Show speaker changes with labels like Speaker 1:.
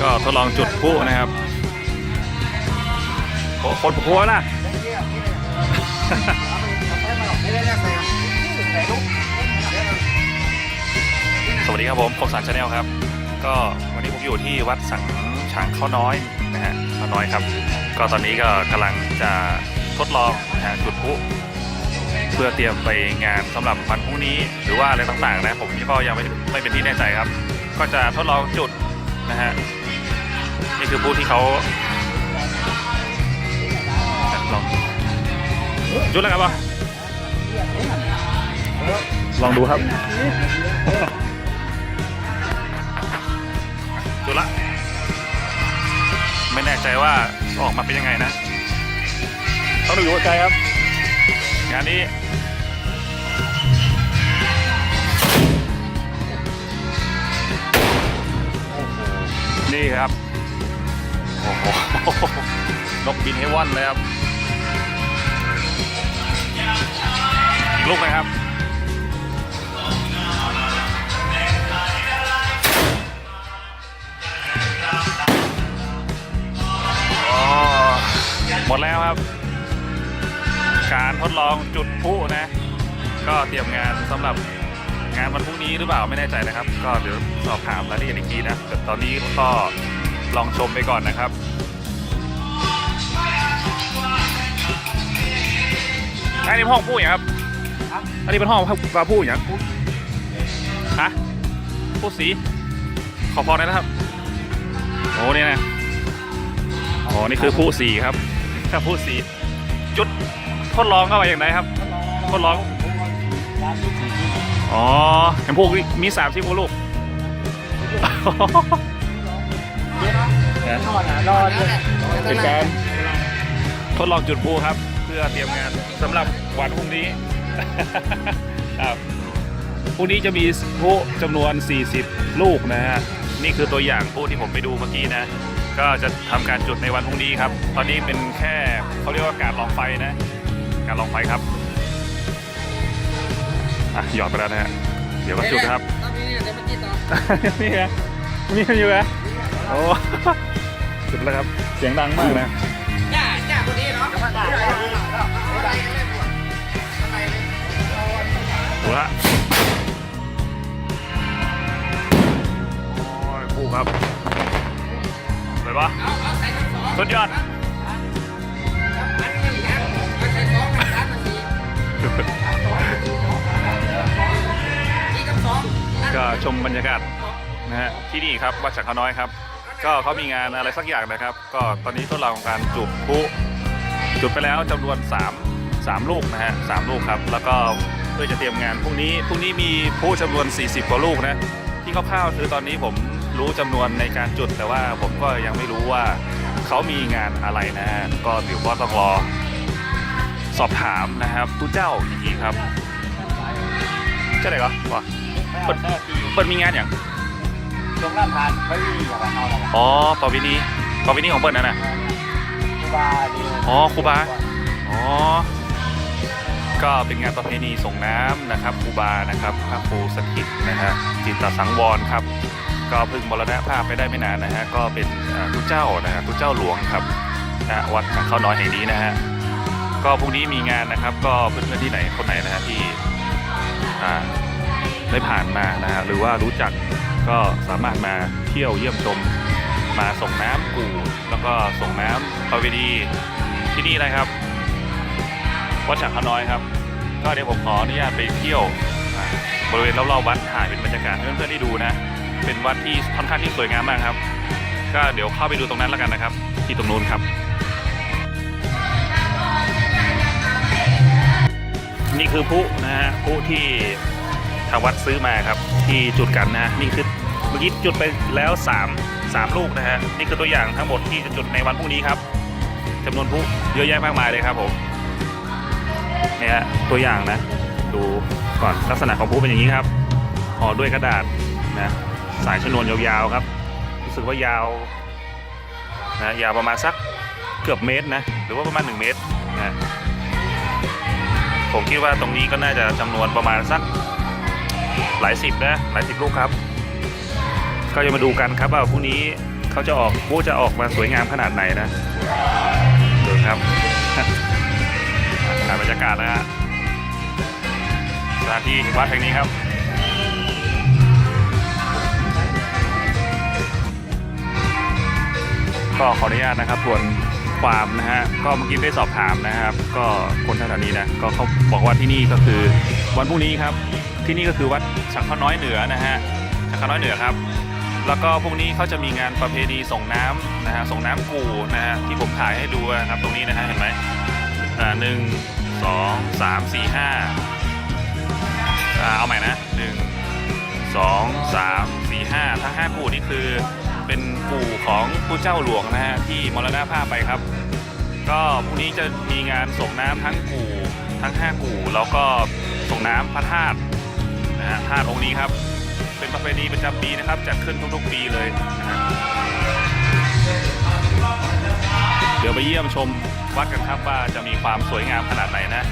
Speaker 1: ก็ทดลองจุดพลุนะครับโอ้คนพัวนะสวัสดีครับผมคมสันชาแนลครับก็วันนี้ผมอยู่ที่วัดสังช้างเขาน้อยนะฮะเขาน้อยครับก็ตอนนี้ก็กำลังจะทดลองจุดพลุเพื่อเตรียมไปงานสำหรับวันพรุ่งนี้หรือว่าอะไรต่างๆนะผมก็ยังไม่เป็นที่แน่ใจครับก็จะทดลองจุดนะฮะนี่คือพลุที่เขาลองจุดแล้วครับป่ะลองดูครับจุดละไม่แน่ใจว่าออกมาเป็นยังไงนะต้องดูอยู่ใจครับงานนี้นี่ครับโอ้โหนกบินให้ว่อนเลยครับอีกลูกนะครับหมดแล้วครับการทดลองจุดพลุนะก็เตรียมงานสำหรับงานวันพรุ่งนี้หรือเปล่าไม่แน่ใจนะครับก็เดี๋ยวสอบถามรายละเอียดอีกทีนะแต่ตอนนี้ก็ลองชมไปก่อนนะครับอันนี้เป็นห้องพูดอย่างครับอันนี้เป็นห้องปลาพูดอย่างฮะพูดสีขอพอได้นะครับโอ้เนี่ยนะอ๋อนี่คือพูดสีครับถ้าพูดสีจุดทดลองเข้าไปอย่างไรครับทดลองอ๋อเห็นพวกมี30กว่าลูกเป็นการทดลองจุดพลุครับเพื่อเตรียมงานสำหรับวันพรุ่งนี้ครับพรุ่งนี้จะมีพลุจำนวน40ลูกนะฮะนี่คือตัวอย่างพลุที่ผมไปดูเมื่อกี้นะก็จะทำการจุดในวันพรุ่งนี้ครับตอนนี้เป็นแค่เขาเรียกว่าการลองไฟนะการลองไฟครับหยอดไปแล้วนะฮะเดี๋ยวมาจุดครับนี่ไงนี่อยู่ไงโอ้จุดแล้วครับเสียงดังมากนะจ้าคนนี้เนาะดูละโอ้ยคู่ครับเลยปะสุดยอดก็ชมบรรยากาศนะฮะที่นี่ครับวัดสังเขาน้อยครับก็เขามีงานอะไรสักอย่างนะครับก็ตอนนี้ทดลองการจุดพลุจุดไปแล้วจำนวน3ลูกนะฮะ3ลูกครับแล้วก็เพื่อจะเตรียมงานพรุ่งนี้มีพลุจำนวน40กว่าลูกนะที่คร่าวๆคือตอนนี้ผมรู้จำนวนในการจุดแต่ว่าผมก็ยังไม่รู้ว่าเขามีงานอะไรนะฮะก็เดี๋ยวก็ต้องรอสอบถามนะครับตู้เจ้าอีกทีครับใช่ไหมครับว่าเปิดมีงานอย่าง
Speaker 2: ตรงนั้นผ่านไม่มีอย่างเราเลย
Speaker 1: อ๋อประวินีของเปิดนั่นนะ
Speaker 2: ครูบา
Speaker 1: อ๋อครูบาอ๋อก็เป็นงานประเพณีส่งน้ำนะครับครูบานะครับพระครูสถิตนะฮะจิตตสังวรครับก็เพิ่งมรณภาพไปได้ไม่นานนะฮะก็เป็นตู้เจ้านะฮะตู้เจ้าหลวงครับนะวัดสังเขาน้อยแห่งนี้นะฮะก็พรุ่งนี้มีงานนะครับก็เพื่อนๆที่ไหนคนไหนนะฮะที่ได้ผ่านมานะฮะหรือว่ารู้จักก็สามารถมาเที่ยวเยี่ยมชมมาส่งน้ำกู่แล้วก็ส่งน้ำประเวณีที่นี่นะครับวัดสังเขาน้อยครับก็เดี๋ยวผมขออนุญาตไปเที่ยวบริเวณรอบๆวัดถ่ายเป็นบรรยากาศให้เพื่อนๆได้ดูนะเป็นวัดที่ค่อนข้างที่สวยงามมากครับก็เดี๋ยวเข้าไปดูตรงนั้นแล้วกันนะครับที่ตรงนู้นครับนี่คือพลุนะฮะพลุที่ทางวัดซื้อมาครับที่จุดกันนะนี่คือเมื่อกี้จุดไปแล้ว3ลูกนะฮะนี่คือตัวอย่างทั้งหมดที่จะจุดในวันพรุ่งนี้ครับจำนวนพลุเยอะแยะมากมายเลยครับผมเนี่ยตัวอย่างนะดูก่อนลักษณะของพลุเป็นอย่างนี้ครับห่อด้วยกระดาษนะสายชนวนยาวๆครับรู้สึกว่ายาวนะยาวประมาณสักเกือบเมตรนะหรือว่าประมาณ1 เมตรนะผมคิดว่าตรงนี้ก็น่าจะจำนวนประมาณสักหลายสิบลูกครับ ก็จะมาดูกันครับว่าพรุ่งนี้เขาจะออกพวกจะออกมาสวยงามขนาดไหนนะดูครับ ถ่ายบรรยากาศนะฮะสถานที่วัดแห่งนี้ครับก็ขออนุญาตนะครับทวนความนะฮะก็เมื่อกี้ได้สอบถามนะครับก็คนแถวๆนี้นะก็เขาบอกว่าที่นี่ก็คือวันพรุ่งนี้ครับที่นี่ก็คือวัดฉักข้าวน้อยเหนือนะฮะฉักข้าวน้อยเหนือครับแล้วก็พรุ่งนี้เขาจะมีงานประเพณีส่งน้ำนะฮะส่งน้ำกู่นะฮะที่ผมถ่ายให้ดูนะครับตรงนี้นะฮะเห็นไหม1 2 3 4 5เอาใหม่นะ1 2 3 4 5ทั้ง5กู่นี่คือเป็นกู่ของผู้เจ้าหลวงนะฮะที่มรณภาพไปครับก็พรุ่งนี้จะมีงานส่งน้ำทั้งกู่ทั้ง5กู่แล้วก็ส่งน้ำพระธาตุนะฮะธาตุองค์นี้ครับเป็นประเพณีประจำปีนะครับจัดขึ้นทุกๆปีเลยนะฮะเดี๋ยวไปเยี่ยมชมวัดกันครับว่าจะมีความสวยงามขนาดไหนนะ